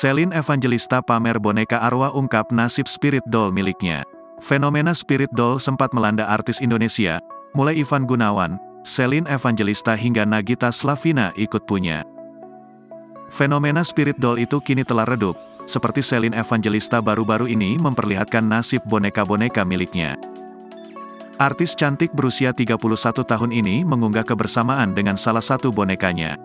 Celine Evangelista pamer boneka arwah ungkap nasib spirit doll miliknya. Fenomena spirit doll sempat melanda artis Indonesia, mulai Ivan Gunawan, Celine Evangelista hingga Nagita Slavina ikut punya. Fenomena spirit doll itu kini telah redup, seperti Celine Evangelista baru-baru ini memperlihatkan nasib boneka-boneka miliknya. Artis cantik berusia 31 tahun ini mengunggah kebersamaan dengan salah satu bonekanya.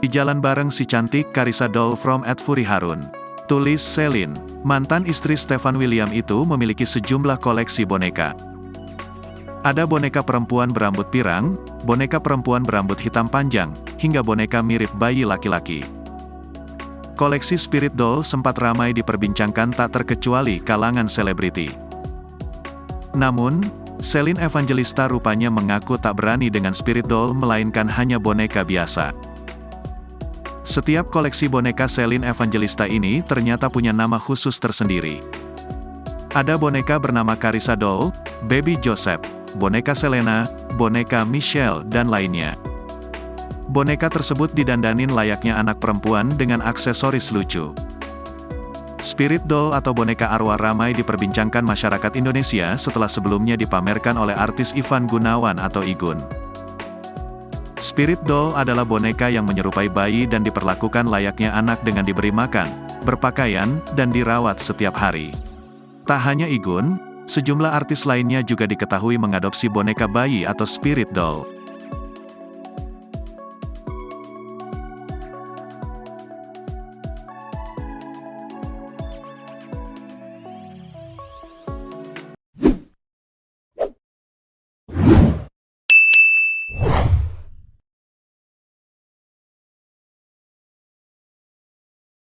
Di jalan bareng si cantik Carissa Doll from @Furi Harun. Tulis Celine, mantan istri Stefan William itu memiliki sejumlah koleksi boneka. Ada boneka perempuan berambut pirang, boneka perempuan berambut hitam panjang, hingga boneka mirip bayi laki-laki. Koleksi spirit doll sempat ramai diperbincangkan tak terkecuali kalangan selebriti. Namun, Celine Evangelista rupanya mengaku tak berani dengan spirit doll melainkan hanya boneka biasa. Setiap koleksi boneka Celine Evangelista ini ternyata punya nama khusus tersendiri. Ada boneka bernama Carissa Doll, Baby Joseph, boneka Selena, boneka Michelle, dan lainnya. Boneka tersebut didandanin layaknya anak perempuan dengan aksesoris lucu. Spirit doll atau boneka arwah ramai diperbincangkan masyarakat Indonesia setelah sebelumnya dipamerkan oleh artis Ivan Gunawan atau Igun. Spirit doll adalah boneka yang menyerupai bayi dan diperlakukan layaknya anak dengan diberi makan, berpakaian, dan dirawat setiap hari. Tak hanya Igun, sejumlah artis lainnya juga diketahui mengadopsi boneka bayi atau spirit doll.